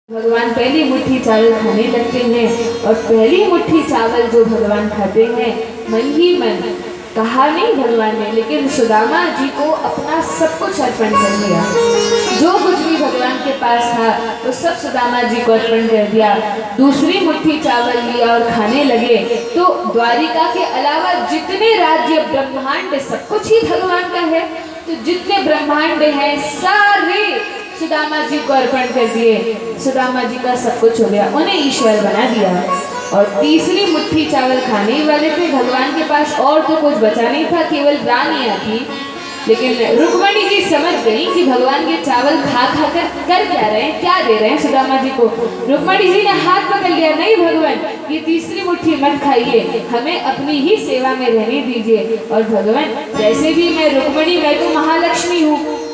भगवान पहली मुट्ठी चावल खाने लगते हैं और पहली मुट्ठी चावल जो भगवान खाते हैं मन ही मन कहा नहीं भगवान ने, लेकिन सुदामा जी को अपना सब कुछ अर्पण कर दिया। जो कुछ भी भगवान के पास था तो सब सुदामा जी को अर्पण कर दिया। दूसरी मुट्ठी चावल लिया और खाने लगे तो द्वारिका के अलावा जितने राज्य ब्रह्मांड सब कुछ ही भगवान का है, तो जितने ब्रह्मांड हैं सारे सुदामा जी को अर्पण कर दिए। सुदामा जी का सब कुछ हो गया, उन्हें ईश्वर बना दिया। और तीसरी मुट्ठी चावल खाने ही वाले थे, भगवान के पास और तो कुछ बचा नहीं था, केवल रानियां थी। लेकिन रुक्मणी जी समझ गई कि भगवान के चावल खा खा कर क्या रहे हैं, क्या दे रहे हैं सुदामा जी को। रुक्मणी जी ने हाथ पकड़ लिया, नहीं भगवान ये तीसरी मुट्ठी मत खाइए, हमें अपनी ही सेवा में रहने दीजिए। और भगवान वैसे भी मैं रुक्मणी, मैं तो महालक्ष्मी हूँ,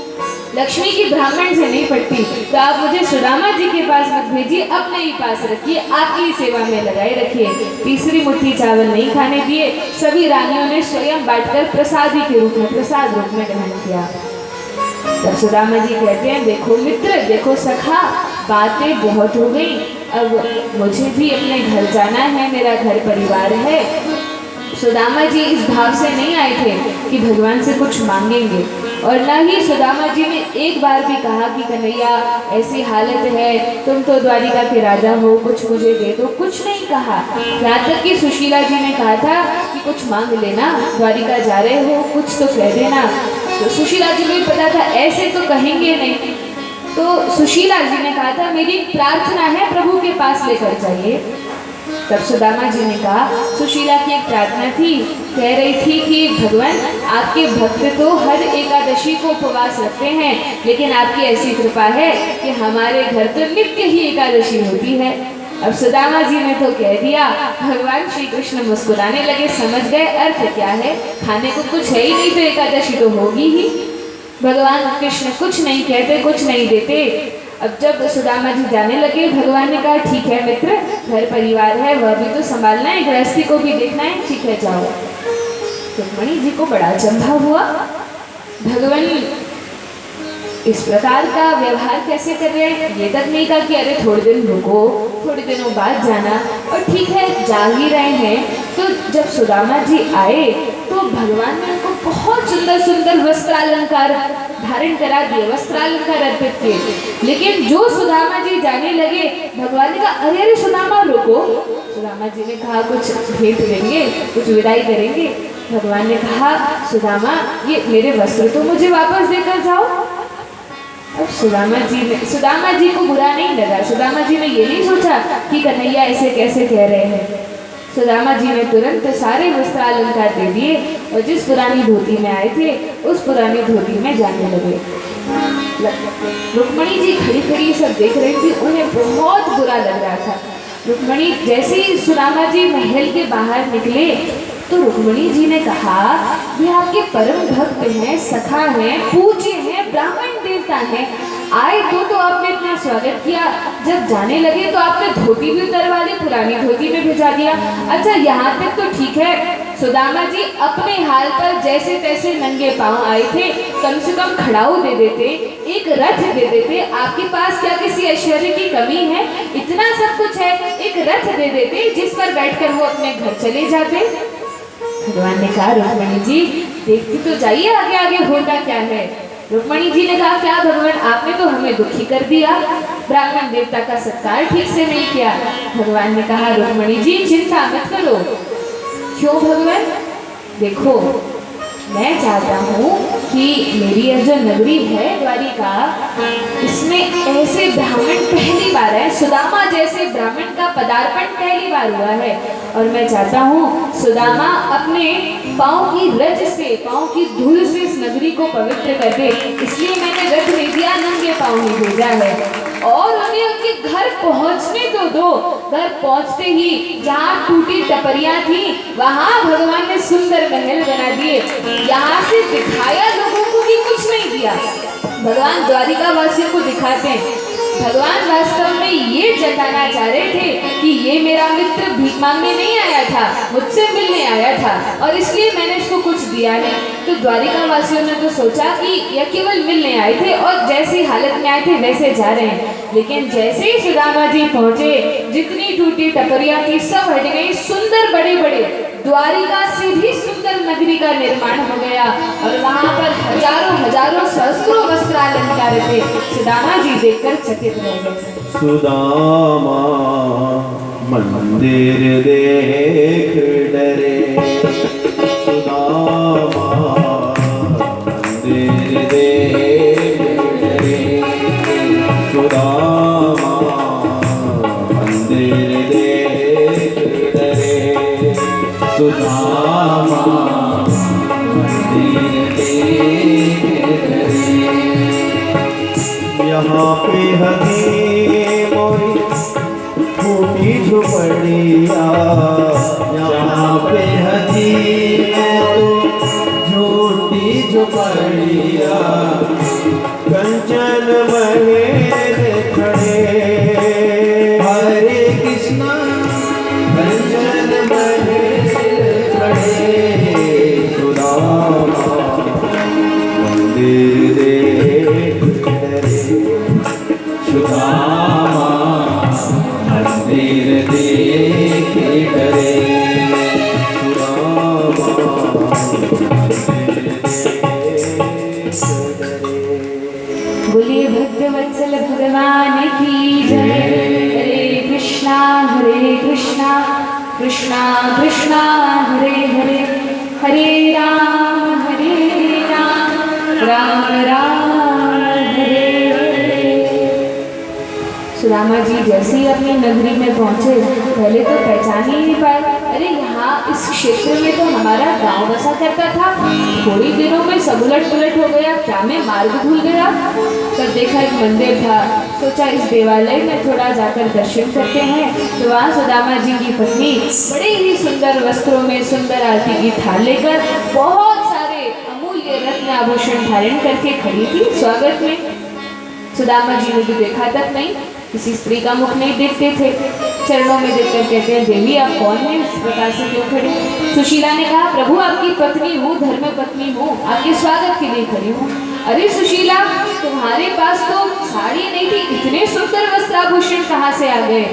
लक्ष्मी की ब्राह्मण से नहीं पड़ती, तो आप मुझे सुदामा जी के पास मत भेजिए, अपने ही पास रखिए, आपकी सेवा में लगाए रखिए। तीसरी मुट्ठी चावल नहीं खाने दिए, सभी रानियों ने स्वयं बांटकर प्रसादी के रूप में, प्रसाद रूप में ग्रहण किया। तब सुदामा जी कहते हैं, देखो मित्र, देखो सखा, बातें बहुत हो गई, अब मुझे भी अपने घर जाना है, मेरा घर परिवार है। सुदामा जी इस भाव से नहीं आए थे कि भगवान से कुछ मांगेंगे, और न ही सुदामा जी ने एक बार भी कहा कि कन्हैया ऐसी हालत है, तुम तो द्वारिका के राजा हो, कुछ मुझे दे दो, कुछ नहीं कहा। यहाँ तक कि सुशीला जी ने कहा था कि कुछ मांग लेना, द्वारिका जा रहे हो, कुछ तो कह देना। तो सुशीला जी को भी पता था ऐसे तो कहेंगे नहीं, तो सुशीला जी ने कहा था मेरी प्रार्थना है, प्रभु के पास लेकर जाइए। तब सुदामा जी ने कहा, सुशीला की एक प्रार्थना थी, कह रही थी कि भगवान आपके भक्त तो हर एकादशी को उपवास रखते हैं, लेकिन आपकी ऐसी कृपा है कि हमारे घर तो नित्य ही एकादशी होती है। अब सुदामा जी ने तो कह दिया, भगवान श्री कृष्ण मुस्कुराने लगे, समझ गए अर्थ क्या है, खाने को कुछ है ही नहीं तो एकादशी तो होगी ही। भगवान कृष्ण कुछ नहीं कहते, कुछ नहीं देते। अब जब सुदामा जी जाने लगे, भगवान ने कहा, ठीक है मित्र, घर परिवार है, वह भी तो संभालना है, गृहस्थी को भी देखना है, ठीक है जाओ। रुक्मणी जी को बड़ा अचंभा हुआ, भगवान इस प्रकार का व्यवहार कैसे कर रहे हैं। ये तक नहीं कहा कि अरे थोड़े दिन रुको, थोड़े दिनों बाद जाना, और ठीक है जा ही रहे हैं। तो जब सुदामा जी आए तो भगवान ने उनको बहुत सुंदर सुंदर वस्त्रालंकार धारण करा दिए, वस्त्रालंकार अर्पित किए। लेकिन जो सुदामा जी जाने लगे, भगवान ने कहा, अरे अरे सुदामा रुको। सुदामा जी ने कहा, कुछ भेंट देंगे, कुछ विदाई करेंगे। भगवान ने कहा, सुदामा ये मेरे वस्त्र तो मुझे वापस देकर जाओ। अब सुदामा जी को बुरा नहीं लगा, सुदामा जी ने ये नहीं सोचा कि कन्हैया ऐसे कैसे कह रहे हैं। सुदामा जी ने तुरंत सारे वस्त्रालंकार दे दिए और जिस पुरानी धोती में आए थे उस पुरानी धोती में जाने लगे। रुक्मणी जी खड़ी खड़ी सब देख रही थी, उन्हें बहुत बुरा लग रहा था। रुक्मणी जैसे ही सुदामा जी महल के बाहर निकले तो रुक्मणी जी ने कहा, ये आपके परम भक्त हैं, सखा हैं, पूज्य हैं, ब्राह्मण देवता हैं, आए तो आपने इतना स्वागत किया, जब जाने लगे तो आपने धोती भी उतरवा ली, पुरानी धोती में भिजा दिया। अच्छा यहाँ तक तो ठीक है, सुदामा जी अपने हाल पर जैसे तैसे नंगे पांव आए थे, कम से कम खड़ाऊ दे देते, एक रथ दे देते, आपके पास क्या किसी ऐश्वर्य की कमी है, इतना सब कुछ है, एक रथ दे देते जिस पर बैठकर वो अपने घर चले जाते। भगवान ने कहा, रुक्मणी जी देखती तो जाइए आगे आगे होता क्या है। रुक्मणी जी ने कहा, क्या भगवान आपने तो हमें दुखी कर दिया, ब्राह्मण देवता का सत्कार ठीक से नहीं किया। भगवान ने कहा, रुक्मणी जी चिंता मत करो। क्यों भगवान? देखो मैं चाहता हूँ कि मेरी यह जो नगरी है द्वारिका, इसमें ऐसे ब्राह्मण पहली बार है, सुदामा जैसे ब्राह्मण का पदार्पण पहली बार हुआ है, और मैं चाहता हूँ सुदामा अपने पाँव की रज से, पाँव की धूल से इस नगरी को पवित्र कर दे, इसलिए मैंने रथ नहीं दिया, नंगे पाँव ही भेजा है। और उन्हें उनके घर पहुंचने तो दो। घर पहुंचते ही जहाँ टूटी टपरियां थी वहां भगवान ने सुंदर महल बना दिए। यहाँ से दिखाया लोगों को कि कुछ नहीं दिया, भगवान द्वारिका वासियों को दिखाते हैं। भगवान वास्तव में ये जताना चाह रहे थे कि ये मेरा मित्र भीख मांगने नहीं आया था, मुझसे मिलने आया था, और इसलिए मैंने इसको कुछ दिया नहीं। तो द्वारिका वासियों ने तो सोचा कि यह केवल मिलने आए थे और जैसी हालत में आए थे वैसे जा रहे हैं। लेकिन जैसे ही सुदामा जी पहुंचे, जितनी टूटी टपरियां थी सब हट गई, सुंदर बड़े बड़े द्वारिका से भी सुंदर नगरी का निर्माण हो गया और वहां पर हजारों हजारों सहस्त्रों वस्त्रालंकार थे। सुदामा जी देखकर चकित रह गए। सुदामा मंदिर देख डरे, सुदामा मंदिर देख डरे, सुदामा मंदिर देख डरे, सुदामा मंदिर देख डरे। यहाँ पे हदी मोरी फूटी झुपड़िया, यहाँ पे हदी झूठी झुपड़िया, कंचन महेर खड़े, हरे कृष्णा कंचन महेर खड़े, सुदामा मंदिर देख डरे, सुदामा मंदिर देख डरे, सुदामा मंदिर देख डरे। बोलिए भक्तवत्सल भगवान की जय। हरे कृष्णा कृष्णा कृष्णा हरे हरे, हरे राम राम राम हरे हरे। सुदामा जी जैसे ही अपनी नगरी में पहुंचे, पहले तो पहचान ही नहीं पाए। अरे यहाँ इस क्षेत्र में तो हमारा गांव बसा करता था, थोड़ी दिनों में सब उलट पुलट हो गया, क्या मैं मार्ग भूल गया। तब देखा एक मंदिर था, सोचा इस देवालय में थोड़ा जाकर दर्शन करते हैं। तो वहाँ सुदामा जी की पत्नी बड़े ही सुंदर वस्त्रों में सुंदर आरती की थाल लेकर बहुत सारे अमूल्य रत्न आभूषण धारण करके खड़ी थी स्वागत में। सुदामा जी ने तो देखा तक नहीं, किसी स्त्री का मुख नहीं देखते थे। चरणों में देखकर कहते हैं, देवी आप कौन हैं, इस प्रकार से क्यों खड़ी? सुशीला ने कहा, प्रभु आपकी पत्नी हूँ, धर्म पत्नी हूँ, आपके स्वागत के लिए खड़ी हूँ। अरे सुशीला, तुम्हारे पास तो साड़ी नहीं थी, इतने सुंदर वस्त्राभूषण कहाँ से आ गए?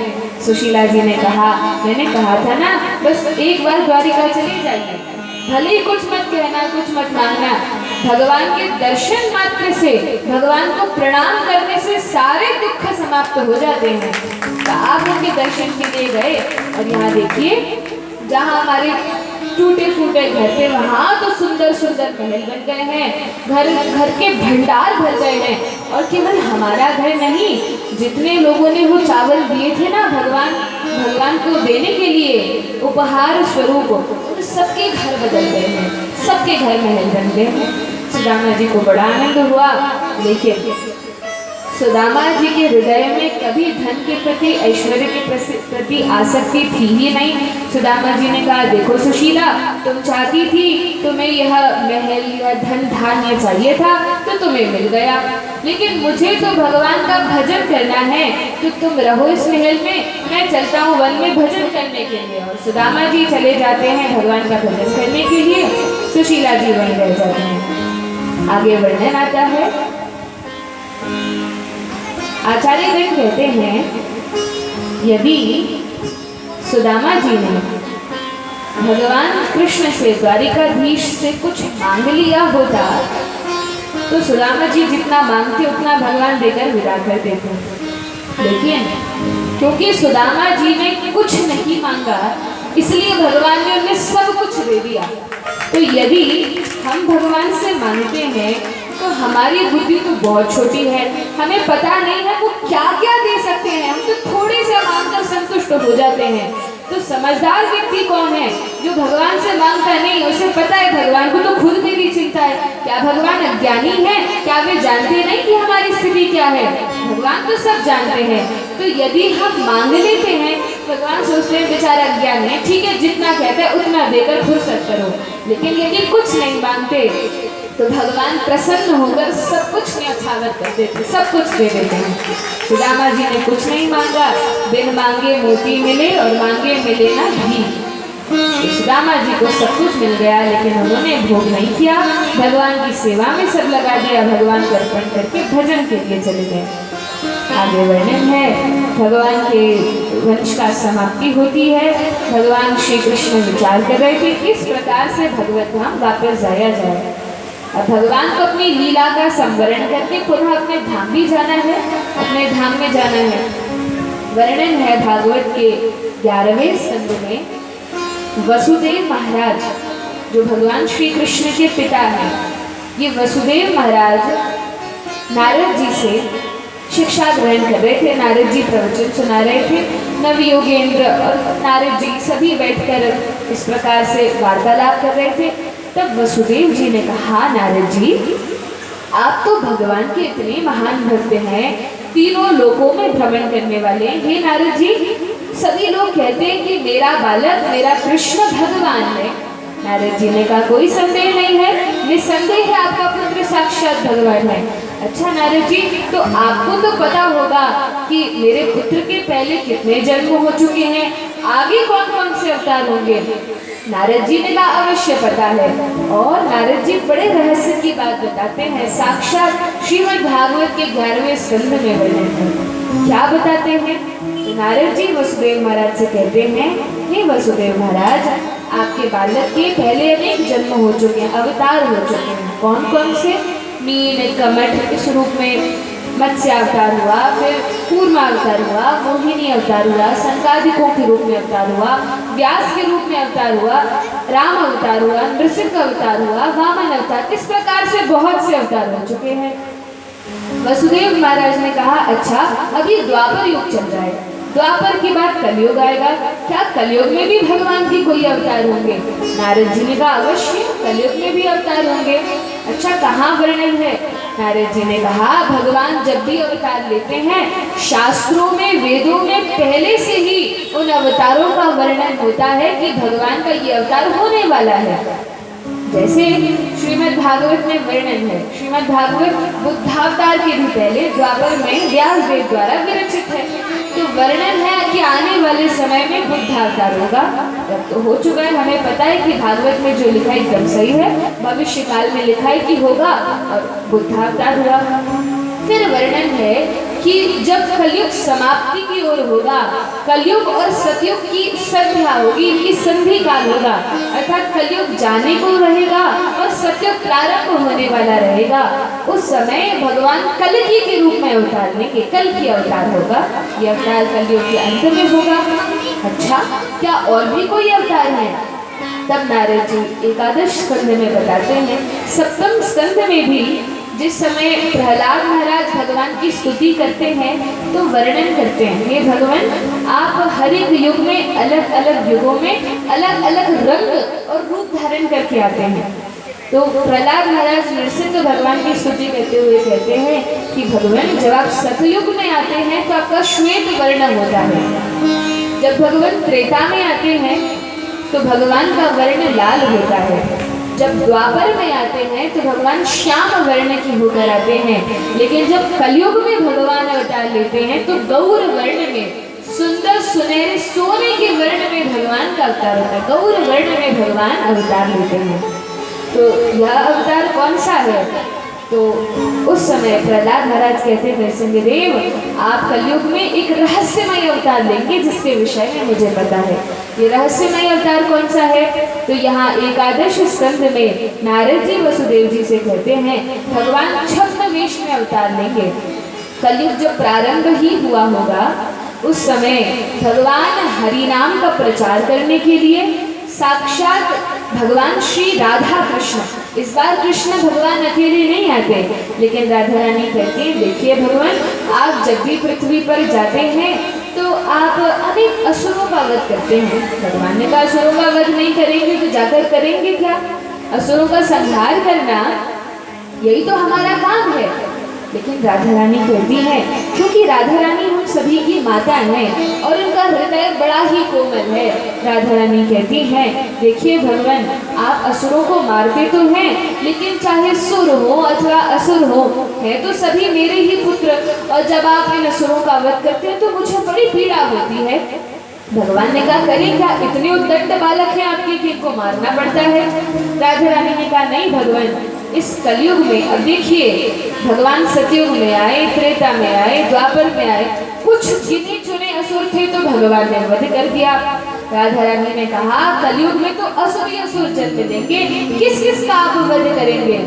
सुशीला जी ने कहा, मैंने कहा था ना, बस एक बार द्वारिका चले जाइए, भले ही कुछ मत कहना, कुछ मत मांगना, भगवान के दर्शन मात्र से, भगवान को प्रणाम करने से सारे दुख समाप्त हो जाते हैं। तो आप उनके दर्शन के लिए गए और यहाँ देखिए, जहाँ हमारे टूटे फूटे घर थे वहाँ तो सुंदर सुंदर महल बन गए हैं, घर के भंडार भर गए हैं। और केवल हमारा घर नहीं, जितने लोगों ने वो चावल दिए थे ना भगवान को देने के लिए उपहार स्वरूप, सबके घर बदल गए हैं, सबके घर महल बन गए हैं। सुदामा जी को बड़ा आनंद हुआ, लेकिन सुदामा जी के हृदय में कभी धन के प्रति, ऐश्वर्य के प्रति आसक्ति थी ही नहीं। सुदामा जी ने कहा, देखो सुशीला, तुम चाहती थी, तुम्हें यह महल, यह धन धान्य चाहिए था तो तुम्हें मिल गया, लेकिन मुझे तो भगवान का भजन करना है, तो तुम रहो इस महल में, मैं चलता हूँ वन में भजन करने के लिए। और सुदामा जी चले जाते हैं भगवान का भजन करने के लिए, सुशीला जी वहीं रह जाते हैं। आगे वर्णन आता है, आचार्यगण कहते हैं, यदि सुदामा जी ने भगवान कृष्ण से, द्वारिकाधीश से कुछ मांग लिया होता तो सुदामा जी जितना मांगते उतना भगवान देकर विदा कर देते। लेकिन क्योंकि सुदामा जी ने कुछ नहीं मांगा, इसलिए भगवान ने उन्हें सब कुछ दे दिया। तो यदि हम भगवान से मांगते हैं तो हमारी बुद्धि तो बहुत छोटी है, हमें पता नहीं है वो क्या क्या दे सकते हैं, हम तो थोड़े से मांगकर संतुष्ट हो जाते हैं। तो समझदार व्यक्ति कौन है? जो भगवान से मांगता नहीं, उसे पता है भगवान को तो खुद मेरी चिंता है। क्या भगवान अज्ञानी है? क्या वे जानते नहीं कि हमारी स्थिति क्या है? भगवान तो सब जानते हैं। तो यदि हम मांग लेते हैं, भगवान सोचते हैं बेचारा अज्ञान है, ठीक है जितना कहता है उतना देकर फुर्सत करो। लेकिन यदि कुछ नहीं मांगते तो भगवान प्रसन्न होकर सब कुछ न्यौछावर कर देते, सब कुछ दे देते हैं। सुदामा जी ने कुछ नहीं मांगा, बिन मांगे मोती मिले और मांगे मिले ना घी। तो सुदामा जी को सब कुछ मिल गया, लेकिन उन्होंने भोग नहीं किया, भगवान की सेवा में सब लगा दिया, भगवान को अर्पण करके भजन के लिए चले गए। आगे वर्णन है, भगवान के वंश का समाप्ति होती है। भगवान श्री कृष्ण विचार कर रहे थे किस प्रकार से भगवत धाम वापस जाया जाए। अब भगवान को अपनी लीला का संवरण करके पुनः अपने धाम भी जाना है, अपने धाम में जाना है। वर्णन है भागवत के 11वें स्कंद में, वसुदेव महाराज जो भगवान श्री कृष्ण के पिता हैं, ये वसुदेव महाराज नारद जी से शिक्षा ग्रहण कर रहे थे। नारद जी प्रवचन सुना रहे थे। नवयोगेंद्र और नारद जी सभी बैठकर इस प्रकार से वार्तालाप कर रहे थे। तब वसुदेव जी ने कहा, नारद जी आप तो भगवान के इतने महान भक्त हैं, तीनों लोकों में भ्रमण करने वाले हैं। हे नारद जी, सभी लोग कहते हैं कि मेरा बालक, मेरा कृष्ण भगवान है। नारद जी ने कहा, कोई संदेह नहीं है, निसंदेह है आपका पुत्र साक्षात भगवान है। अच्छा नारद जी, तो आपको तो पता होगा कि मेरे पुत्र के पहले कितने जन्म हो चुके हैं, आगे कौन कौन से अवतार होंगे। नारद जी ने कहा, अवश्य पता है। और नारद जी बड़े रहस्य की बात बताते हैं, साक्षात श्रीमद् भागवत के 11वें स्कंद में वर्णन है। क्या बताते हैं? तो नारद जी वसुदेव महाराज से कहते हैं, हे वसुदेव महाराज, आपके बालक के पहले अनेक जन्म हो चुके हैं, अवतार हो चुके हैं। कौन कौन से? मीन कमठ इस रूप में मत्स्य अवतार हुआ, फिर कूर्मा अवतार हुआ, मोहिनी अवतार हुआ, संकादिकों के रूप में अवतार हुआ, व्यास के रूप में अवतार हुआ, राम अवतार हुआ, नृसिंह अवतार हुआ, वामन अवतार, इस प्रकार से बहुत से अवतार हो चुके हैं। वसुदेव महाराज ने कहा, अच्छा अभी द्वापर युग चल रहा है, द्वापर के बाद कलयुग आएगा, क्या कलयुग में भी भगवान के कोई अवतार होंगे? नारद जी ने कहा, अवश्य कलयुग में भी अवतार होंगे। अच्छा कहाँ वर्णन है? नारद जी ने कहा, भगवान जब भी अवतार लेते हैं, शास्त्रों में, वेदों में पहले से ही उन अवतारों का वर्णन होता है कि भगवान का ये अवतार होने वाला है। जैसे श्रीमद् भागवत में वर्णन है, श्रीमद् भागवत बुद्धावतार के भी पहले द्वापर में व्यास देव द्वारा विरचित है। तो वर्णन है कि आने वाले समय में बुद्धावतार होगा। जब तो हो चुका है, हमें पता है कि भागवत में जो लिखा है एकदम सही है, भविष्य काल में लिखा है कि होगा और बुद्धावतार हुआ। फिर वर्णन है कि जब कलयुग समाप्ति की ओर होगा, कलयुग और सतयुग की संध्या होगी, इनकी संधि काल होगा, अर्थात कलयुग जाने को रहेगा और सतयुग प्रारंभ होने वाला रहेगा। उस समय भगवान कलकी के रूप में अवतार लेंगे, कल की अवतार होगा। ये अवतार कलयुग के अंत में होगा। अच्छा क्या और भी कोई अवतार है? तब नारद जी एकादश स्कंद में बताते हैं, सप्तम स्कंद में भी जिस समय प्रहलाद महाराज भगवान की स्तुति करते हैं तो वर्णन करते हैं, हे भगवान आप हर एक युग में, अलग अलग युगों में अलग अलग रंग और रूप धारण करके आते हैं। तो प्रहलाद महाराज नृसिंह भगवान की स्तुति करते हुए कहते हैं कि भगवान जब आप सतयुग में आते हैं तो आपका श्वेत वर्ण होता है, जब भगवान त्रेता में आते हैं तो भगवान का वर्ण लाल होता है, जब द्वापर में आते हैं तो भगवान श्याम वर्ण की होकर आते हैं, लेकिन जब कलयुग में भगवान अवतार लेते हैं तो गौर वर्ण में, सुंदर सुनहरे सोने के वर्ण में भगवान का अवतार होता है, गौर वर्ण में भगवान अवतार लेते हैं। तो यह अवतार कौन सा है? तो उस समय प्रहलाद महाराज कहते हैं, नृसिंहदेव आप कलयुग में एक रहस्यमय अवतार लेंगे जिसके विषय में मुझे पता है। ये रहस्यमय अवतार कौन सा है? तो यहाँ एकादश स्कंद में नारद जी वसुदेव जी से कहते हैं, भगवान छद्म वेश में अवतार लेंगे। कलयुग जब प्रारंभ ही हुआ होगा उस समय भगवान हरि नाम का प्रचार करने के लिए साक्षात भगवान श्री राधा कृष्ण, इस बार कृष्ण भगवान अकेले नहीं आते, लेकिन राधा रानी कहती है, देखिए भगवान आप जब भी पृथ्वी पर जाते हैं तो आप अनेक असुरों का वध करते हैं। भगवान ने कहा असुरों का वध नहीं करेंगे तो जाकर करेंगे क्या? असुरों का संहार करना यही तो हमारा काम है। लेकिन राधा रानी कहती है, क्योंकि राधा रानी हम सभी की माता हैं और उनका हृदय बड़ा ही कोमल है, राधा रानी कहती हैं, देखिए भगवान आप असुरों को मारते तो हैं, लेकिन चाहे सुर हो अथवा असुर हो, है तो सभी मेरे ही पुत्र, और जब आप इन असुरों का वध करते हैं तो मुझे बड़ी पीड़ा होती है। भगवान ने कहा करें क्या, इतने उद्दंड बालक हैं आपके कि इनको मारना पड़ता है। राधा रानी ने कहा नहीं भगवान, इस कलयुग में अब देखिए, भगवान सतयुग में आए, त्रेता में आए, द्वापर में आए, कुछ गिने चुने असुर थे तो भगवान ने वध कर दिया। राधा रानी ने कहा कलयुग में तो असुर ही असुर जन्म देंगे, किस किस का आप वध करेंगे।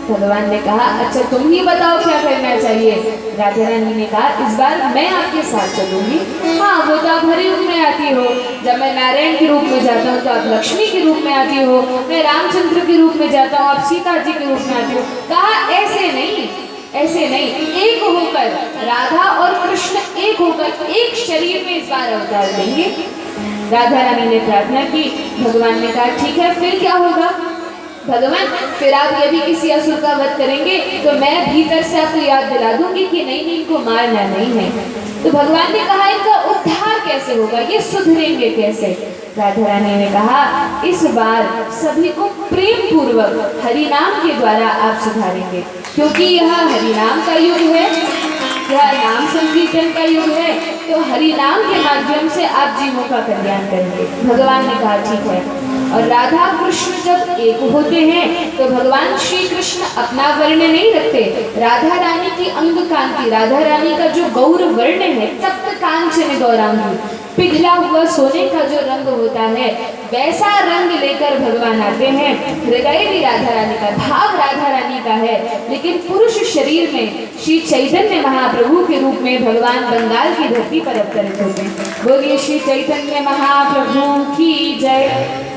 भगवान ने कहा अच्छा तुम ही बताओ क्या करना चाहिए। राधा रानी ने कहा इस बार मैं आपके साथ चलूंगी। हाँ वो तो आप हरि रूप में आती हो, जब मैं नारायण के रूप में जाता हूँ तो आप लक्ष्मी के रूप में आती हो, मैं रामचंद्र के रूप में जाता हूँ आप सीता जी के रूप में आती हो। कहा ऐसे नहीं, ऐसे नहीं, एक होकर राधा और कृष्ण एक होकर एक शरीर में इस बार अवतार लेंगे। राधा रानी ने प्रार्थना की, भगवान ने कहा ठीक है फिर क्या होगा। भगवान फिर आप यदि किसी असुर का वध करेंगे तो मैं भीतर से आपको याद दिला दूंगी कि नहीं नहीं इनको मारना नहीं है। तो भगवान ने कहा इनका उद्धार कैसे होगा, ये सुधरेंगे कैसे। राधा रानी ने कहा इस बार सभी को प्रेम पूर्वक हरि नाम के द्वारा आप सुधारेंगे, क्योंकि यह हरि नाम का युग है, यह नाम संकीर्तन का युग है, तो हरि नाम के माध्यम से आप जीवों का कल्याण करेंगे। भगवान ने कहा ठीक है। और राधा कृष्ण जब एक होते हैं तो भगवान श्री कृष्ण अपना वर्ण नहीं रखते, राधा रानी की अंग कांति, राधा रानी का जो गौर वर्ण है, तप्त कांचन गौरांगी, पिघला हुआ सोने का जो रंग होता है वैसा रंग लेकर भगवान आते हैं। हृदय भी राधा रानी का, भाव राधा रानी का है, लेकिन पुरुष शरीर में श्री चैतन्य महाप्रभु के रूप में भगवान बंगाल की धरती पर अवतरित होते हैं। बोलिए श्री चैतन्य महाप्रभु की जय।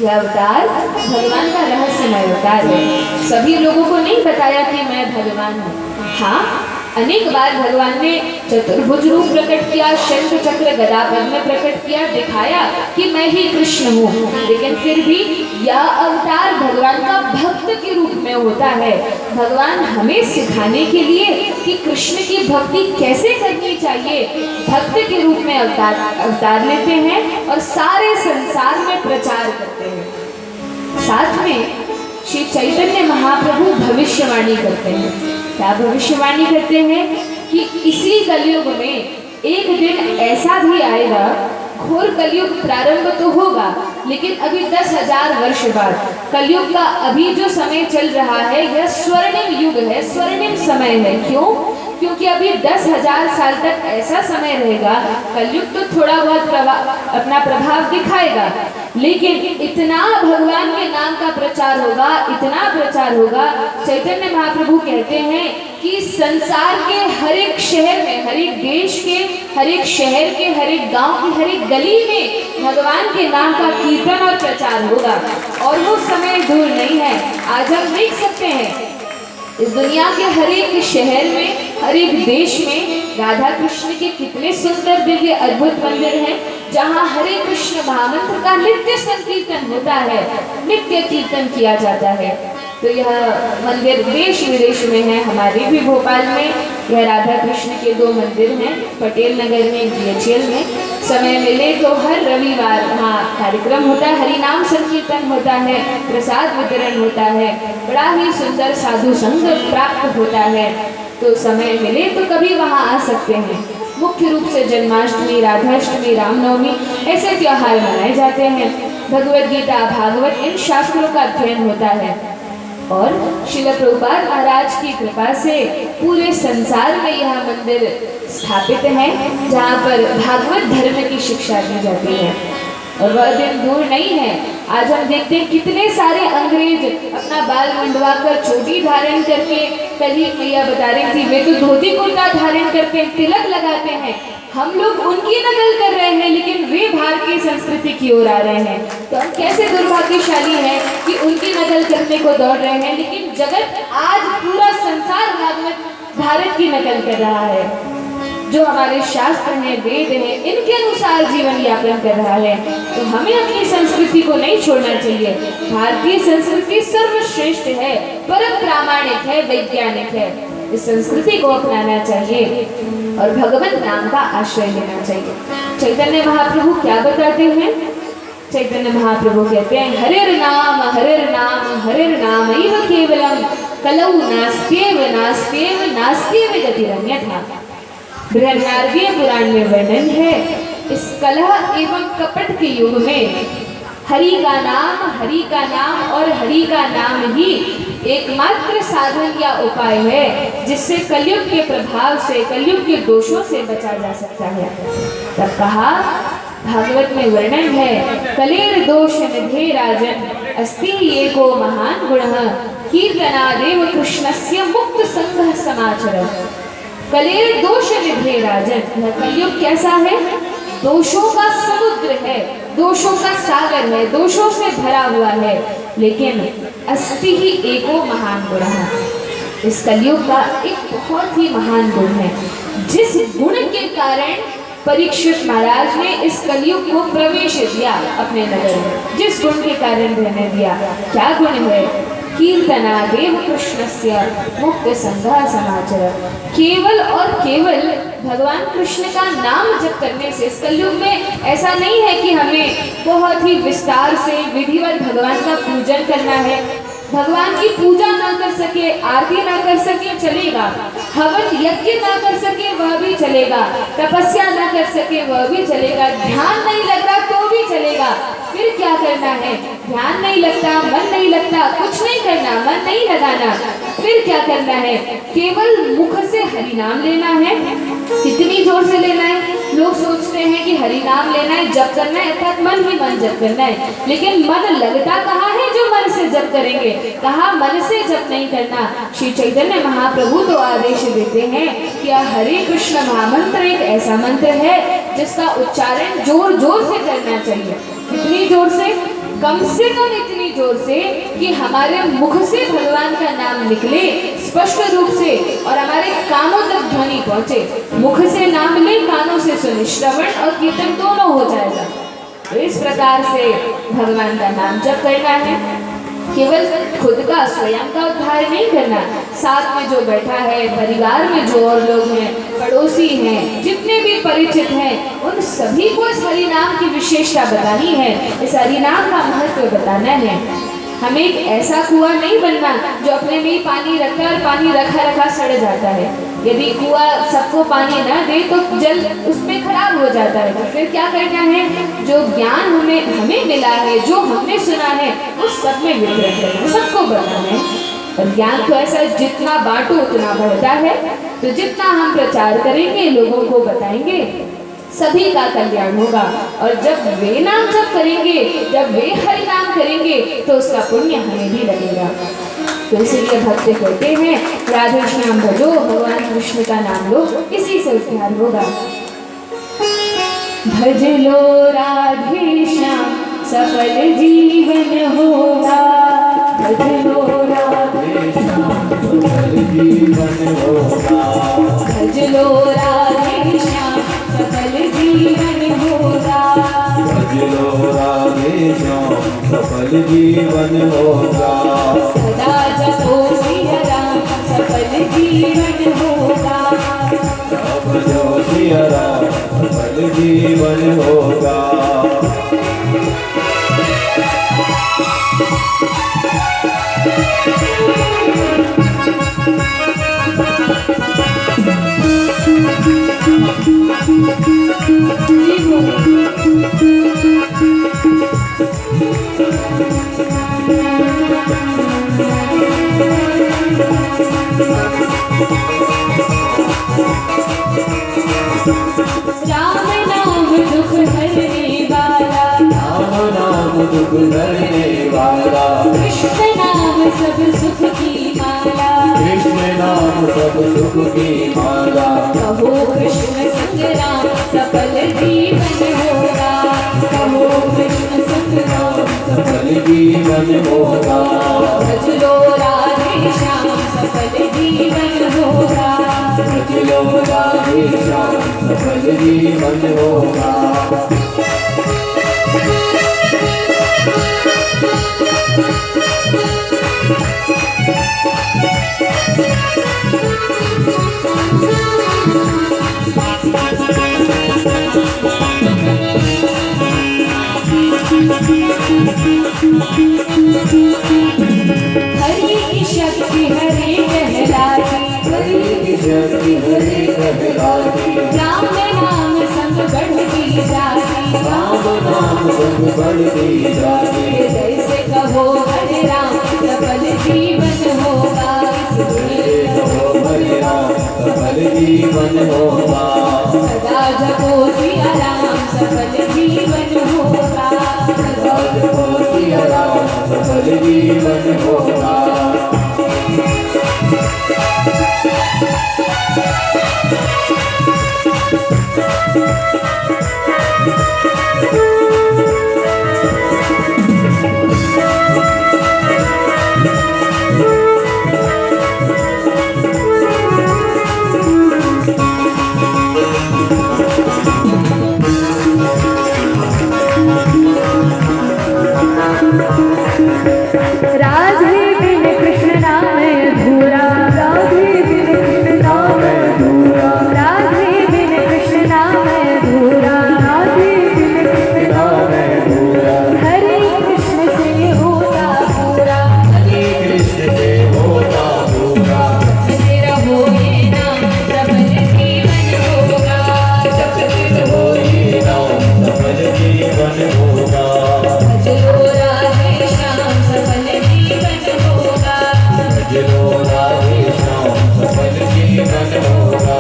यह अवतार भगवान का रहस्यमय अवतार है, सभी लोगों को नहीं बताया कि मैं भगवान हूँ। हाँ अनेक बार भगवान ने चतुर्भुज रूप प्रकट किया, शंख चक्र गदा पद्म प्रकट किया, दिखाया कि मैं ही कृष्ण हूँ, लेकिन फिर भी यह अवतार भगवान का भक्त के रूप में होता है। भगवान हमें सिखाने के लिए कि कृष्ण की भक्ति कैसे करनी चाहिए, भक्त के रूप में अवतार लेते हैं और सारे संसार में प्रचार करते हैं। साथ में श्री चैतन्य महाप्रभु भविष्यवाणी करते हैं। क्या भविष्यवाणी करते हैं कि इसी कलयुग में एक दिन ऐसा भी आएगा, घोर कलयुग प्रारंभ तो होगा लेकिन अभी 10,000 वर्ष बाद, कलयुग का अभी जो समय चल रहा है यह स्वर्णिम युग है, स्वर्णिम समय है। क्यों? क्योंकि अभी 10,000 साल तक ऐसा समय रहेगा, कलयुग तो थोड़ा बहुत अपना प्रभाव दिखाएगा, लेकिन इतना भगवान के नाम का प्रचार होगा, इतना प्रचार होगा। चैतन्य महाप्रभु कहते हैं कि संसार के हर एक शहर में, हर एक देश के हर एक शहर के हर एक गांव की हर एक गली में भगवान के नाम का कीर्तन और प्रचार होगा, और वो समय दूर नहीं है। आज हम देख सकते हैं इस दुनिया के हर एक शहर में, हर एक देश में राधा कृष्ण के कितने सुंदर दिव्य अद्भुत मंदिर हैं, जहाँ हरे कृष्ण महामंत्र का नित्य संकीर्तन होता है, नित्य कीर्तन किया जाता है। तो यह मंदिर देश विदेश में है, हमारे भी भोपाल में यह राधा कृष्ण के 2 मंदिर हैं, पटेल नगर में, DHL में। समय मिले तो हर रविवार वहाँ कार्यक्रम होता है, हरि नाम संकीर्तन होता है, प्रसाद वितरण होता है, बड़ा ही सुंदर साधु संग प्राप्त होता है। तो समय मिले तो कभी वहाँ आ सकते हैं। मुख्य रूप से जन्माष्टमी, राधाष्टमी, रामनवमी ऐसे त्योहार मनाए जाते हैं। भगवद गीता, भागवत इन शास्त्रों का अध्ययन होता है, और श्रील प्रभुपाद महाराज की कृपा से पूरे संसार में यह मंदिर स्थापित है, जहाँ पर भागवत धर्म की शिक्षा दी जाती है। और वह दिन दूर नहीं है, आज हम देखते हैं कितने सारे अंग्रेज अपना बाल मुंडवा कर, चोटी धारण करके, कल ही मैया बता रही थी वे तो धोती कुर्ता धारण करते हैं, तिलक लगाते हैं। हम लोग उनकी नकल कर रहे हैं, लेकिन वे भारतीय संस्कृति की ओर आ रहे हैं। तो हम कैसे दुर्भाग्यशाली हैं कि उनकी नकल करने को दौड़ रहे हैं, लेकिन जगत आज पूरा संसार भागवत भारत की नकल कर रहा है। जो हमारे शास्त्र हैं, वेद हैं, इनके अनुसार जीवन यापन कर रहा है। तो हमें अपनी संस्कृति को नहीं छोड़ना चाहिए। भारतीय संस्कृति सर्वश्रेष्ठ है, परम प्रामाणिक है, वैज्ञानिक है। इस संस्कृति को अपनाना चाहिए और भगवत नाम का आश्रय लेना चाहिए। चैतन्य महाप्रभु क्या बताते हैं? चैतन्य महाप्रभु कहते हैं हरिर नाम हरिर नाम हरिर नाम एव केवलम कलौ नास्त्येव नास्त्येव नास्त्येव गतिरन्यथा। बृहदारण्यक पुराण में वर्णन है इस कलह एवं कपट के युग में हरि का नाम और हरि का नाम ही एकमात्र साधन या उपाय है जिससे कलयुग के प्रभाव से, कलयुग के दोषों से बचा जा सकता है। तब कहा, भागवत में वर्णन है, कलेर दोष निधे राजन अस्ति एको महान गुणः कीर्तनादेव कृष्णस्य मुक्त संघ समाचर। कलेर दोष निधे राजन, यह कलयुग कैसा है? दोषों का समुद्र है, दोषों का सागर है, दोषों से भरा हुआ है। लेकिन अस्ति ही एको महान गुण है, इस कलयुग का एक बहुत ही महान गुण है, जिस गुण के कारण परीक्षित महाराज ने इस कलयुग को प्रवेश दिया अपने नगर में, जिस गुण के कारण रहने दिया। क्या गुण है? कीर्तनादेव कृष्णस्य मुक्त संघा समाचर। केवल और केवल भगवान कृष्ण का नाम जप करने से, इस कलयुग में ऐसा नहीं है कि हमें बहुत ही विस्तार से विधिवत भगवान का पूजन करना है। भगवान की पूजा ना कर सके, आरती ना कर सके चलेगा, हवन यज्ञ ना कर सके वह भी चलेगा, तपस्या ना कर सके वह भी चलेगा, ध्यान नहीं लग रहा तो भी चलेगा। फिर क्या करना है? ध्यान नहीं लगता, मन नहीं लगता, कुछ नहीं करना, मन नहीं लगाना, फिर क्या करना है? केवल मुख से हरि नाम लेना है। कितनी जोर से लेना है? लोग सोचते हैं कि हरि नाम लेना है, जप करना है, अर्थात मन ही मन जप करना है, लेकिन मन लगता कहाँ है जो मन से जप करेंगे? कहा मन से जप नहीं करना। श्री चैतन्य महाप्रभु तो आदेश देते हैं कि हरे कृष्ण महामंत्र एक ऐसा मंत्र है जिसका उच्चारण जोर जोर से करना चाहिए। कितनी जोर से? कम से कम इतनी जोर से कि हमारे मुख से भगवान का नाम निकले स्पष्ट रूप से और हमारे कानों तक ध्वनि पहुंचे। मुख से नाम ले, कानों से सुने, श्रवण और कीर्तन दोनों हो जाएगा। तो इस प्रकार से भगवान का नाम जप करना है। केवल खुद का, स्वयं का उद्धार नहीं करना, साथ में जो बैठा है, परिवार में जो और लोग हैं, पड़ोसी हैं, जितने भी परिचित हैं, उन सभी को इस हरि नाम की विशेषता बतानी है, इस हरि नाम का महत्व बताना है। हमें एक ऐसा कुआं नहीं बनना जो अपने में ही पानी रखा और पानी रखा रखा सड़ जाता है। यदि कुआं सबको पानी न दे तो जल उसमें खराब हो जाता है। तो फिर क्या करना है? जो ज्ञान हमें मिला है, जो हमने सुना है, उस सब में वितरण करना है, सबको बताना है। और ज्ञान तो ऐसा जितना बांटो उतना बढ़ता है। तो जितना हम प्रचार करेंगे, लोगों को बताएंगे, सभी का कल्याण होगा। और जब वे नाम जप करेंगे, जब वे हरि नाम करेंगे, तो उसका पुण्य हमें भी लगेगा। तो इसलिए भक्त कहते हैं, राधे श्याम भजो, भगवान कृष्ण का नाम लो, इसी से उद्धार होगा। भज लो राधे श्याम सफल जीवन होगा, भज लो राधे श्याम सफल जीवन होगा, भज लो राधे श्याम सफल जीवन होगा, भज लो राधे श्याम सफल जीवन होगा, सदा जपो सिया राम सफल जीवन होगा, भजो सिया राम सफल जीवन होगा। राम नाम दुख हरने वाला, राम नाम दुख हरने वाला, कृष्ण नाम सब सुख की माला, कृष्ण नाम सब सुख की माला, कहो कृष्ण संग राम सफल जीवन होगा, कहो कृष्ण संग राम सफल जीवन होगा, भज लो राधे श्याम सफल जीवन होगा, भज लो राधे श्याम सफल जीवन होगा। हरि की शक्ति हरे कहलाती, हरि की शक्ति हरे कहलाती, राम नाम संग बढ़ती जाती, राम नाम संग बढ़ती जाती। जैसे कहो हरे राम सफल जीवन होगा, जैसे कहो हरे राम सफल जीवन होगा। सदा जपो सिया राम सफल जीवन होगा, सदा जपो सिया राम सफल जीवन होगा। राधे बिन कृष्ण नाम अधूरा, राधे बिन कृष्ण नाम अधूरा, राधे बिन कृष्ण नाम अधूरा, राधे बिन कृष्ण नाम अधूरा। हरे कृष्ण से होता पूरा, हरे कृष्ण से होता पूरा। जपते रहो ये नाम सफल जीवन होगा, जपते रहो ये नाम सफल जीवन होगा। भजो राधे श्याम सफल जीवन होगा, भजो राधे श्याम सफल जीवन होगा।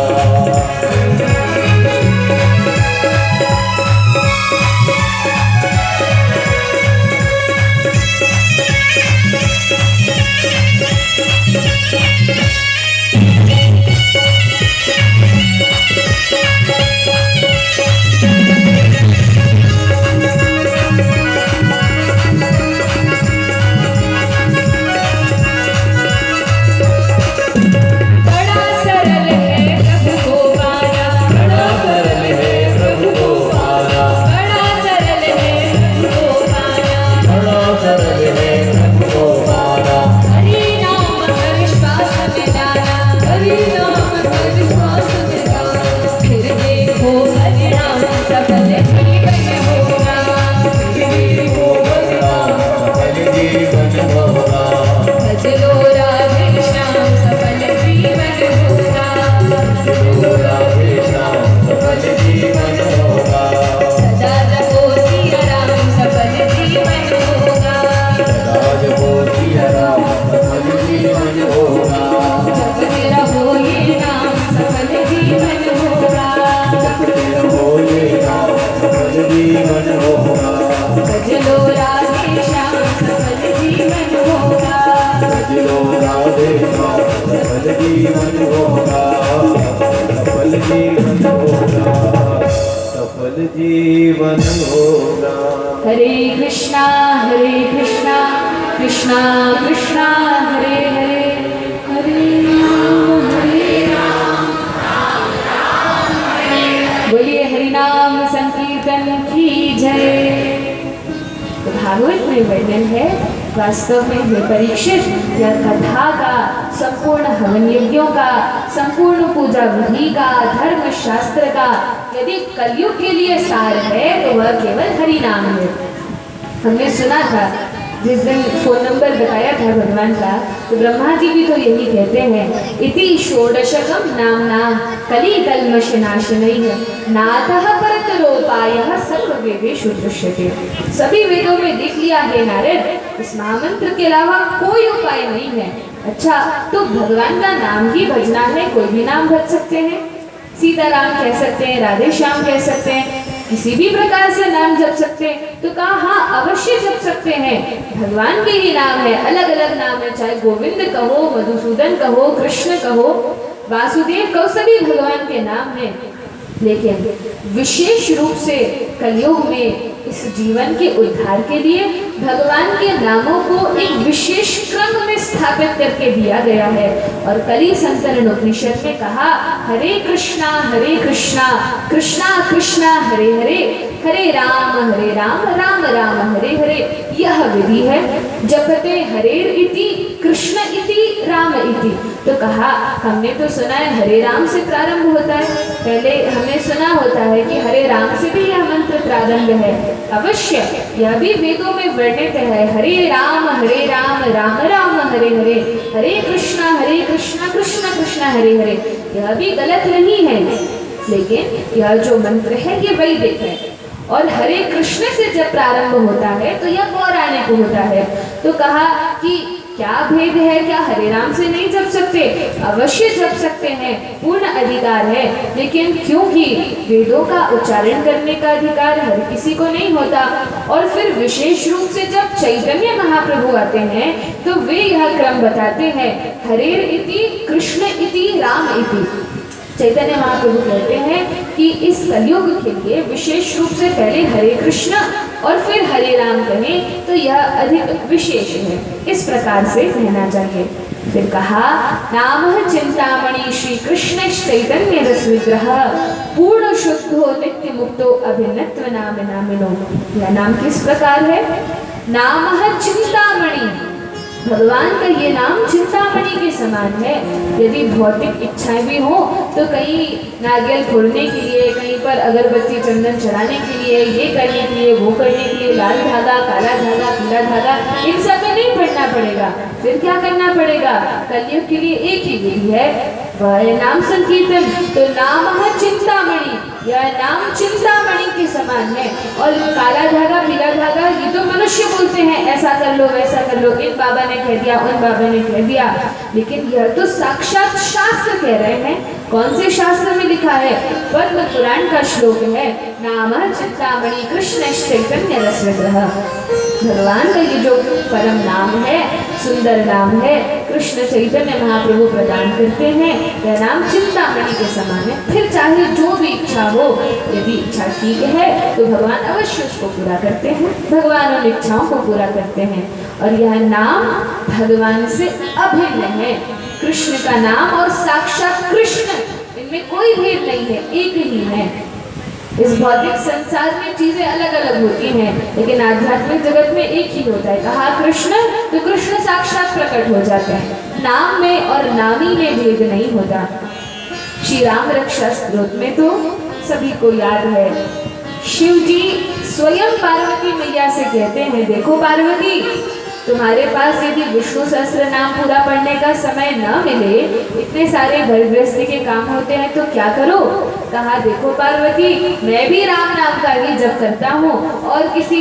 बड़ा सरल है प्रभु को पाना, बड़ा सरल है प्रभु को पाना, बड़ा सरल है प्रभु को पाना, बड़ा सरल है प्रभु को पाना। हरि नाम हर श्वास में जाना, हरि नाम हर श्वास में जाना, फिर देखो हरि नाम सफल जीवन होगा, हो बलराम सफल जीवन होगा। भज लो राधे श्याम सफल जीवन होगा, भजो राधे श्याम सफल जीवन होगा। सदा जपो सिया राम सफल जीवन होगा, सदा जपो सिया राम सफल जीवन होगा। जपते रहो ये नाम सफल जीवन होगा, जपते रहो ये नाम सफल जीवन होगा। भज लो राधे श्याम सफल जीवन होगा, भजो राधे श्याम सफल जीवन होगा। सफल जीवन होगा, सफल जीवन होगा। हरे कृष्णा कृष्णा कृष्णा हरे हरे, हरे राम बोलिए हरि नाम संकीर्तन की जय। तो भागवत में वर्णन है वास्तव में हे परीक्षित, यह कथा का, संपूर्ण हवन यज्ञों का, संपूर्ण पूजा विधि का, धर्म शास्त्र का यदि कलयुग के लिए सार है तो वह केवल हरि नाम है। हमने सुना था जिस दिन फोन नंबर बताया था भगवान का, तो ब्रह्मा जी भी तो यही कहते हैं, इति षोडशकम नाम नाम कली कल्मष नाशनैः नातः परतरोपायः सर्व वेदेषु दृश्यते। सभी वेदों में देख लिया है नारद, इस महामंत्र के अलावा कोई उपाय नहीं है। अच्छा, तो भगवान का नाम ही भजना है, कोई भी नाम भज सकते हैं, सीताराम कह सकते हैं, राधे श्याम कह सकते हैं, किसी भी प्रकार से नाम जप सकते हैं। तो कहा हाँ अवश्य जप सकते हैं, भगवान के ही नाम है, अलग अलग नाम है, चाहे गोविंद कहो, मधुसूदन कहो, कृष्ण कहो, वासुदेव कहो, सभी भगवान के नाम हैं। लेकिन विशेष रूप से कलयुग में इस जीवन के उद्धार के लिए भगवान के नामों को एक विशेष क्रम में स्थापित करके दिया गया है। और कली संतरण उपनिषद में कहा, हरे कृष्णा कृष्णा कृष्णा हरे हरे, हरे राम राम राम हरे हरे। यह विधि है। जपते हरेर इति कृष्ण इति राम इति। तो कहा हमने तो सुना है हरे राम से प्रारंभ होता है, पहले हमने सुना होता है कि हरे राम से भी यह मंत्र प्रारंभ है। अवश्य यह भी वेदों में वर्णित है, हरे राम राम राम हरे हरे, हरे कृष्णा कृष्ण कृष्ण हरे हरे। यह भी गलत नहीं है। लेकिन यह जो मंत्र है ये वैदिक है और हरे कृष्ण से जब प्रारंभ होता है तो यह पौराणिक होता है। तो कहा कि क्या भेद है, क्या हरे राम से नहीं जप सकते? अवश्य जप सकते हैं, पूर्ण अधिकार है, लेकिन क्योंकि वेदों का उच्चारण करने का अधिकार हर किसी को नहीं होता और फिर विशेष रूप से जब चैतन्य महाप्रभु आते हैं तो वे यह क्रम बताते हैं, हरेर इति कृष्ण इति राम इति। चैतन्य महाप्रभु कहते हैं कि इस कलयुग के लिए विशेष रूप से पहले हरे कृष्ण और फिर हरे राम कहें तो यह अधिक विशेष है, इस प्रकार से कहना चाहिए। फिर कहा, नामः चिंतामणि श्री कृष्ण चैतन्य रस विग्रह पूर्ण शुद्धो नित्य मुक्तो अभिन्नत्व नाम नामिनो। यह नाम किस प्रकार है? नामः चिंतामणि, भगवान का ये नाम चिंतामणि के समान है। यदि भौतिक इच्छाएं भी हो तो कहीं नारियल फोड़ने के लिए, कहीं पर अगरबत्ती चंदन चढ़ाने के लिए, ये करने के लिए, वो करने के लिए, लाल धागा, काला धागा, पीला धागा, इन सब में नहीं पड़ना पड़ेगा। फिर क्या करना पड़ेगा? कलयुग के लिए एक ही विधि है, वह है नाम संकीर्तन। तो नामः चिंतामणि, यह नाम चिंतामणि के समान है। और काला धागा, पीला धागा, ये तो मनुष्य बोलते हैं, ऐसा कर लो, वैसा कर लो, इन बाबा ने कह दिया, उन बाबा ने कह दिया, लेकिन यह तो साक्षात शास्त्र कह रहे हैं। कौन से शास्त्र में लिखा है? पद्म पुराण का श्लोक है, नामः चिंतामणि कृष्ण चैतन्य रस विग्रह। भगवान का ये जो परम नाम है, सुंदर नाम है, कृष्ण चैतन्य महाप्रभु प्रदान करते हैं, यह नाम चिंतामणि के समान है। फिर चाहे जो भी इच्छा हो, यदि इच्छा ठीक है तो भगवान अवश्य उसको पूरा करते हैं, भगवान उन इच्छाओं को पूरा करते हैं। और यह नाम भगवान से अभिन्न है, कृष्ण का नाम और साक्षात कृष्ण, इनमें कोई भेद नहीं है, एक ही है। इस भौतिक संसार में चीजें अलग अलग होती हैं, लेकिन आध्यात्मिक जगत में एक ही होता है। कहा कृष्ण तो कृष्ण साक्षात प्रकट हो जाते हैं, नाम में और नामी में भेद नहीं होता। श्री राम रक्षा स्तोत्र में तो सभी को याद है, शिव जी स्वयं पार्वती मैया से कहते हैं, देखो पार्वती, तुम्हारे पास यदि विष्णु सहस्त्र नाम पूरा पढ़ने का समय न मिले, इतने सारे घर गृहस्थी के काम होते हैं, तो क्या करो? कहा, देखो पार्वती, मैं भी राम नाम का ही जप करता हूँ और किसी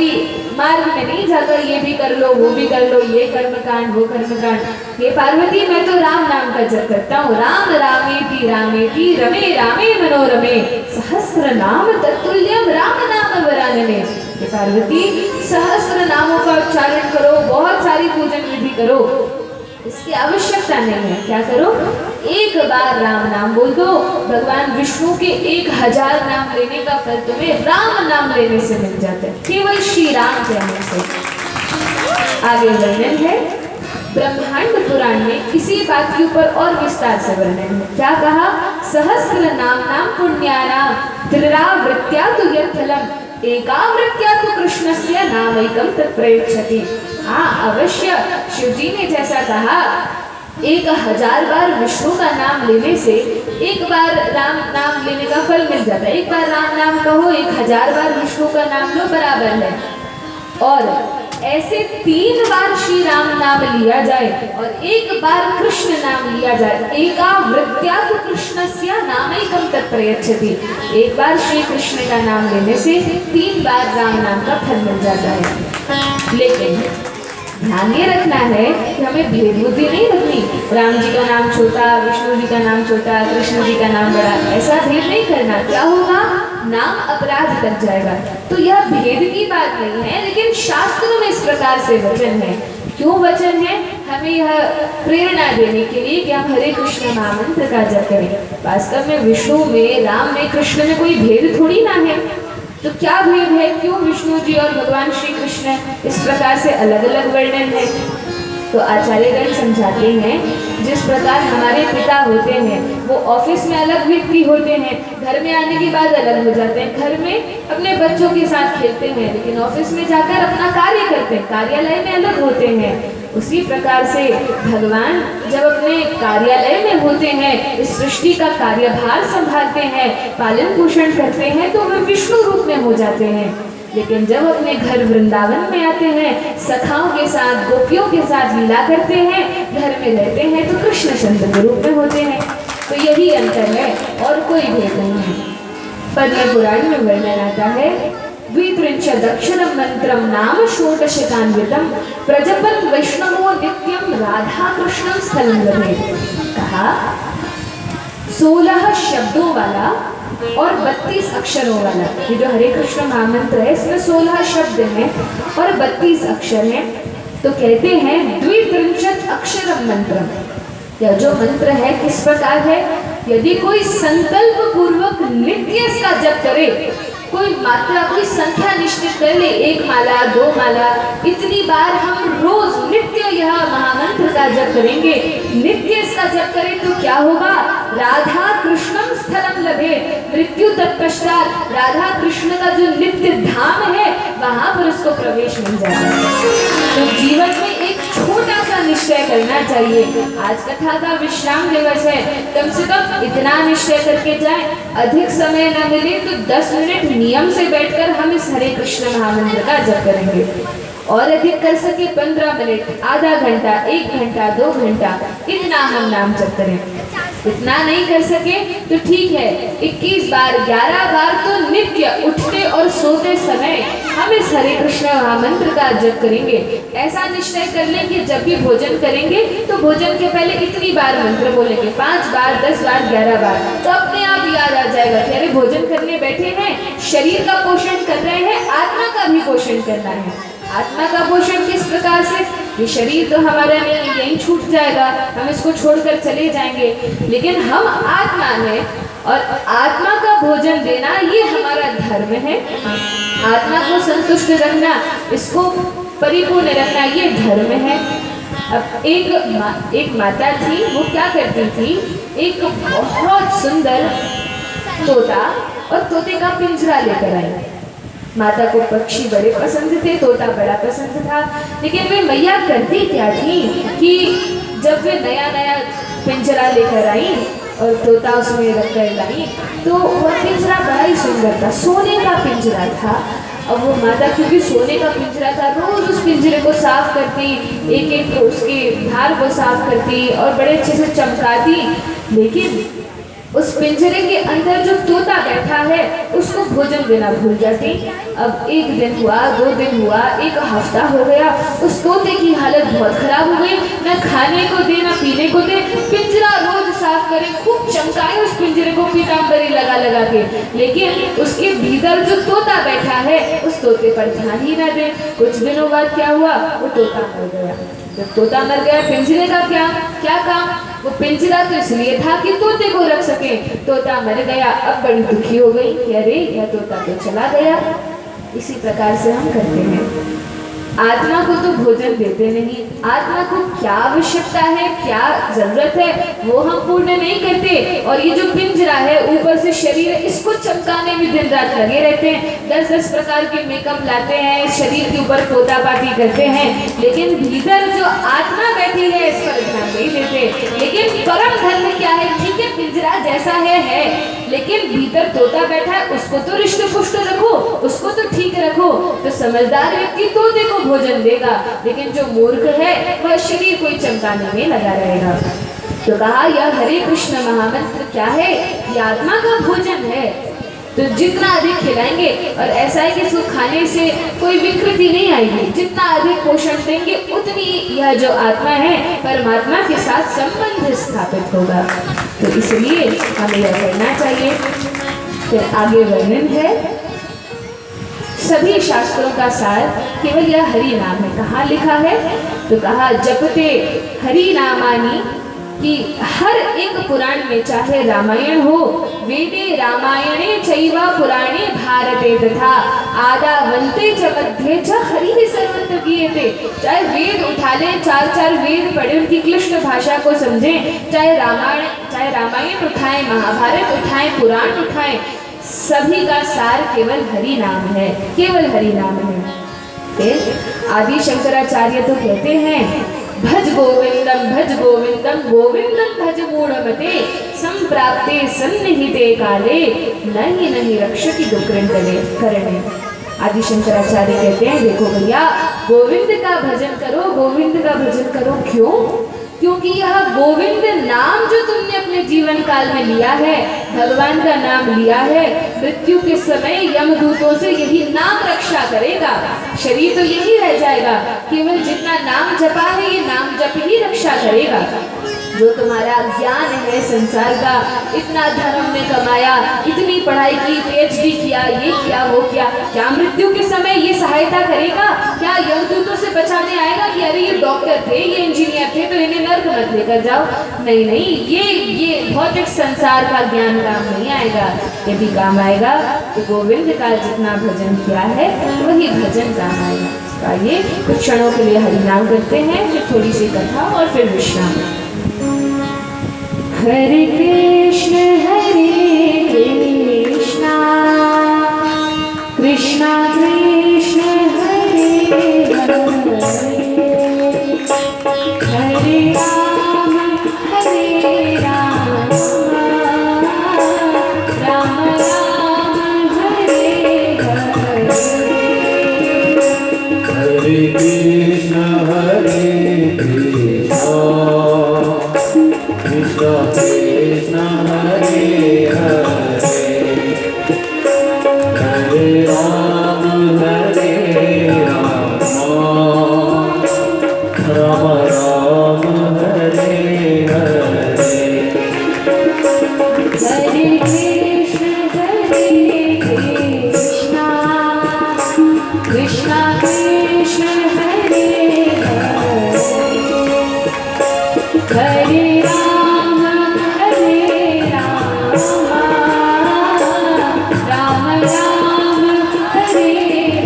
मार्ग में नहीं जाकर ये भी कर लो, वो भी कर लो, ये कर्मकांड, वो कर्मकांड। हे पार्वती, मैं तो राम नाम का जप करता हूँ। राम रामेति रमे रामे मनोरमे सहस्र नाम तत्तुल्यम राम नाम वरानने। हे पार्वती, सहस्र नामों का उच्चारण करो, बहुत सारी पूजन विधि करो, इसकी आवश्यकता नहीं है। क्या करो? एक बार राम नाम बोल दो, भगवान विष्णु के 1000 नाम लेने का फल तुम्हें राम नाम लेने से मिल जाता है, केवल श्री राम कहने से। आगे वर्णन है ब्रह्मांड पुराण में इसी बात के ऊपर और विस्तार से वर्णन है। क्या कहा? सहस्र नाम पुण्यानाम त्रिरावृत्या तु यत्फलम एकावृत्या तो कृष्णस्य नामैकम तत्प्रयच्छति। हाँ, अवश्य शिव जी ने जैसा कहा, 1000 बार विष्णु का नाम लेने से एक बार राम नाम लेने का फल मिल जाता है। एक बार राम नाम कहो, 1000 बार विष्णु का नाम लो, बराबर है। और ऐसे 3 बार श्री राम नाम लिया जाए और एक बार कृष्ण नाम लिया जाए, एकावृत्या तो कृष्णस्य नामैकम तत्प्रयच्छति। एक बार श्री कृष्ण का नाम लेने से 3 बार राम नाम का फल मिल जाता है। लेकिन ध्यान ये रखना है कि हमें भेद बुद्धि नहीं रखनी, राम जी का नाम छोटा, विष्णु जी का नाम छोटा, कृष्ण जी का नाम बड़ा, ऐसा भेद नहीं करना। क्या होगा? नाम अपराध लग जाएगा। तो यह भेद की बात नहीं है, लेकिन शास्त्रों में इस प्रकार से वचन है। क्यों वचन है? हमें यह प्रेरणा देने के लिए कि हम हरे कृष्ण महामंत्र का जप करें। वास्तव में विष्णु में, राम में, कृष्ण में कोई भेद थोड़ी ना है। तो क्या भेद है? क्यों विष्णु जी और भगवान श्री कृष्ण इस प्रकार से अलग अलग वर्णन है? तो आचार्यगण समझाते हैं, जिस प्रकार हमारे पिता होते हैं वो ऑफिस में अलग व्यक्ति होते हैं, घर में आने के बाद अलग हो जाते हैं। घर में अपने बच्चों के साथ खेलते हैं, लेकिन ऑफिस में जाकर अपना कार्य करते हैं, कार्यालय में अलग होते हैं। उसी प्रकार से भगवान जब अपने कार्यालय में होते हैं, इस सृष्टि का कार्यभार संभालते हैं, पालन पोषण करते हैं, तो वे विष्णु रूप में हो जाते हैं। लेकिन जब अपने घर वृंदावन में आते हैं, सखाओं के साथ, गोपियों के साथ लीला करते हैं, घर में रहते हैं, तो कृष्ण चंद्र के रूप में होते हैं। तो यही अंतर है और कोई भेद नहीं है। पद्म पुराण में वर्णन आता है, द्वित्रिंशदक्षरं मंत्रम नाम षोडशकान्वितम प्रजपन वैष्णवो नित्यम राधा कृष्णं स्थलं लभेत। कहा 16 शब्दों वाला और 32 अक्षरों वाला, ये जो हरे कृष्ण महामंत्र है इसमें 16 शब्द हैं और 32 अक्षर हैं। तो कहते हैं द्वित्रिंशत् अक्षरम मंत्रम, यह जो मंत्र है किस प्रकार है, यदि कोई संकल्प पूर्वक नित्य इसका जप करे, कोई मात्रा कोई संख्या निश्चित कर ले, 1 माला 2 माला, इतनी बार हम रोज नित्य यह महामंत्र का जप करेंगे, नित्य इसका जप करें तो क्या होगा, राधा कृष्णम स्थलम लभे, मृत्यु तत्पश्चात राधा कृष्ण का जो नित्य धाम है वहां पर उसको प्रवेश मिल जाएगा। तो जीवन में एक छोटा सा निश्चय करना चाहिए। आज कथा का विश्राम दिवस है, कम से कम इतना निश्चय करके जाए, अधिक समय न मिले तो 10 मिनट नियम से बैठकर हम इस हरे कृष्ण महामंत्र का जप करेंगे, और अधिक कर सके 15 मिनट, आधा घंटा, 1 घंटा, 2 घंटा, इतना हम नाम जप करें। इतना नहीं कर सके तो ठीक है, 21 बार 11 बार तो नित्य उठते और सोते समय हम इस हरे कृष्ण महामंत्र का जप करेंगे। ऐसा निश्चय कर लें कि जब भी भोजन करेंगे तो भोजन के पहले इतनी बार मंत्र बोलेंगे, 5 बार, 10 बार, 11 बार, तो अपने आप याद आ जाएगा कि अरे भोजन करने बैठे हैं, शरीर का पोषण कर रहे हैं, आत्मा का भी पोषण करना है। आत्मा का पोषण किस प्रकार से, ये शरीर तो हमारा नहीं, यहीं छूट जाएगा, हम इसको छोड़कर चले जाएंगे, लेकिन हम आत्मा है और आत्मा का भोजन देना ये हमारा धर्म है। आत्मा को संतुष्ट रखना, इसको परिपूर्ण रखना ये धर्म है। अब एक माता थी, वो क्या करती थी, एक बहुत सुंदर तोता और तोते का पिंजरा लेकर आई। माता को पक्षी बड़े पसंद थे, तोता बड़ा पसंद था, लेकिन वे मैया करती क्या थी कि जब वे नया नया पिंजरा लेकर आई और तोता उसमें रख कर लाई, तो वह पिंजरा बड़ा ही सुंदर था, सोने का पिंजरा था। अब वो माता क्योंकि सोने का पिंजरा था, रोज उस पिंजरे को साफ करती, एक एक उसके धार को साफ करती और बड़े अच्छे से चमकाती, लेकिन उस पिंजरे के अंदर जो तोता बैठा है उसको भोजन देना भूल जाती। अब 1 दिन हुआ, 2 दिन हुआ, 1 हफ्ता हो गया, उस तोते की हालत बहुत खराब हो गई, न खाने को दे न पीने को दे, पिंजरा रोज साफ करे, खूब चमकाए उस पिंजरे को पीताम्बरी लगा लगा के, लेकिन उसके भीतर जो तोता बैठा है उस तोते पर ध्यान ही न दे। कुछ दिनों बाद क्या हुआ, वो तोता मर गया। जब तोता मर गया, पिंजरे का क्या काम, वो पिंजरा तो इसलिए था कि तोते को रख सके, तोता मर गया। अब बड़ी दुखी हो गई कि अरे यह तोता तो चला गया। इसी प्रकार से हम करते हैं, आत्मा को तो भोजन देते नहीं, आत्मा को क्या आवश्यकता है, क्या जरूरत है वो हम पूर्ण नहीं करते, और ये जो पिंजरा है ऊपर से शरीर, इसको चमकाने में दिन रात लगे रहते हैं, 10-10 प्रकार के मेकअप लाते हैं, शरीर के ऊपर पोतापाती करते हैं, लेकिन भीतर जो आत्मा बैठी है इस पर ध्यान नहीं देते। लेकिन परम धर्म क्या है, ठीक है पिंजरा जैसा है, लेकिन भीतर तोता बैठा है, उसको तो रिष्ट पुष्ट रखो, उसको तो ठीक रखो, तो समझदार व्यक्ति तोते को भोजन देगा, लेकिन जो मूर्ख है वह शरीर को ही चमकाने में लगा रहेगा। तो कहा यह हरे कृष्ण महामंत्र क्या है, यह आत्मा का भोजन है, तो जितना अधिक खिलाएंगे, और ऐसा है कि इसको खाने से कोई विकृति नहीं आएगी, जितना अधिक पोषण देंगे उतनी यह जो आत्मा है परमात्मा के साथ संबंध स्थापित होगा। तो इसलिए हमें यह करना चाहिए। फिर आगे वर्णन है, सभी शास्त्रों का सार केवल यह हरि नाम है। कहाँ लिखा है, तो कहा जपते हरि नामानी, कि हर एक पुराण में, चाहे रामायण हो, वेदे रामायणे चैव पुराणे भारते तथा आदावन्ते च मध्ये च हरि सर्वत्र गीयते। चाहे वेद उठा लें, 4-4 वेद पढ़े, उनकी क्लिष्ट भाषा को समझें, चाहे रामायण उठाएं, महाभारत उठाएं, पुराण उठाएं, सभी का सार केवल हरि नाम है, केवल हरि नाम है। फिर आदि शंकराचार्य तो कहते हैं, भज गोविंदम गोविंदम भज मूढ़मते, संप्राप्ते सन्निहिते काले, नहीं नहीं रक्षति दुकृन करणे। आदि शंकराचार्य कहते हैं, देखो भैया, गोविंद का भजन करो, गोविंद का भजन करो। क्यों? क्योंकि यह गोविंद नाम जो तुमने अपने जीवन काल में लिया है, भगवान का नाम लिया है, मृत्यु के समय यमदूतों से यही नाम रक्षा करेगा। शरीर तो यही रह जाएगा, केवल जितना नाम जपा है ये नाम जप ही रक्षा करेगा। जो तुम्हारा ज्ञान है संसार का, इतना धर्म ने कमाया, इतनी पढ़ाई की, PhD किया, ये किया, वो किया, क्या मृत्यु के समय ये सहायता करेगा? क्या यमदूतों से बचाने आएगा कि अरे ये डॉक्टर थे, ये इंजीनियर थे, तो इन्हें नर्क मत लेकर जाओ? नहीं नहीं, ये भौतिक संसार का ज्ञान काम नहीं आएगा। यदि काम आएगा तो गोविंद का जितना भजन किया है वही भजन काम आएगा। आइए कुछ क्षणों के लिए हरिनाम करते हैं, फिर थोड़ी सी कथा और फिर विश्राम। हरे कृष्ण कृष्ण कृष्ण हरे हरे, हरे राम राम राम हरे हरे। हरे कृष्ण कृष्ण कृष्ण हरे हरे, हरे राम राम राम हरे हरे। हरे कृष्ण कृष्ण कृष्ण हरे हरे, हरे राम राम राम हरे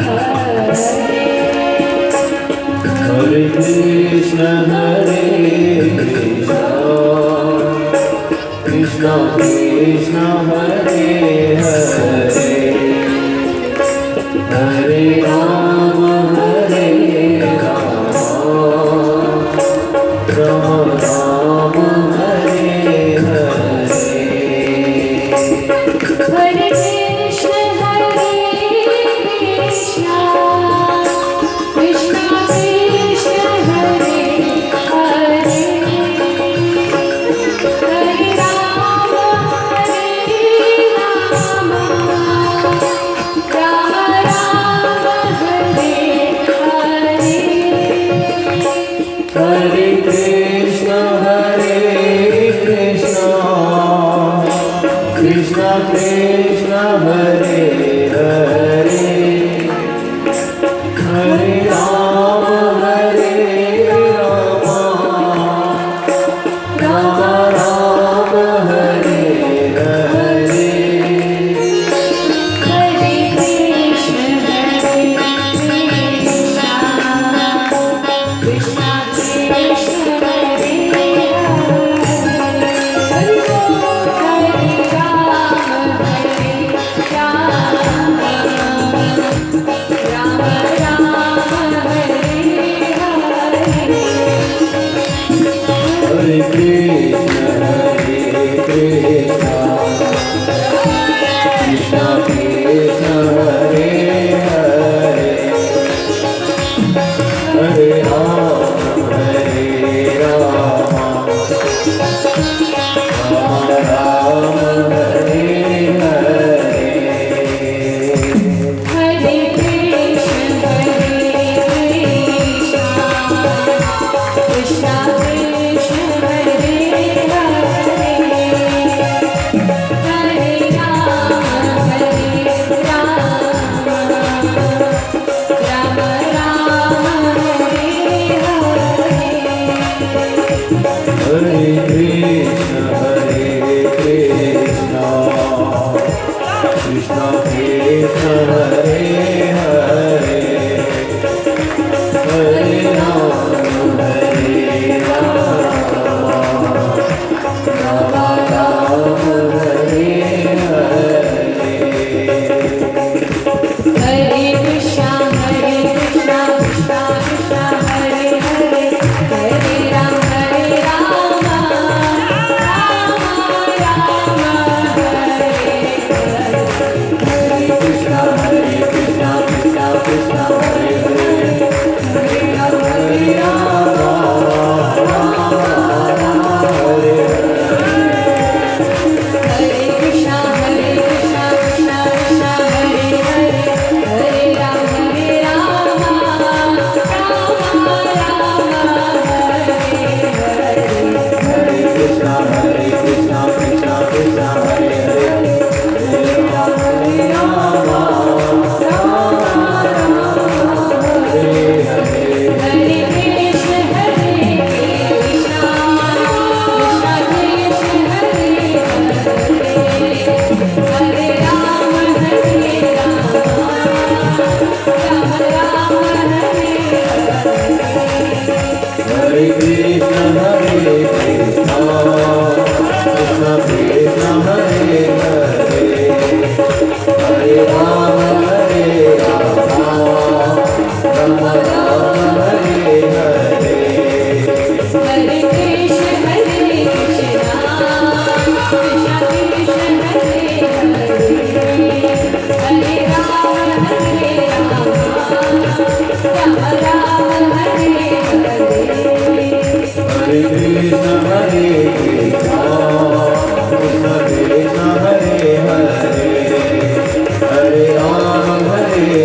हरे। हरे कृष्ण कृष्ण कृष्ण हरे हरे, हरे राम राम राम हरे हरे। हरे कृष्ण कृष्ण कृष्ण हरे हरे, हरे राम राम राम हरे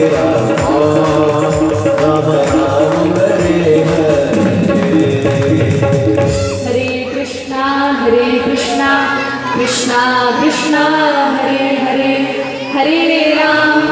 राम राम राम हरे हरे। हरे कृष्णा कृष्णा कृष्णा हरे हरे, हरे राम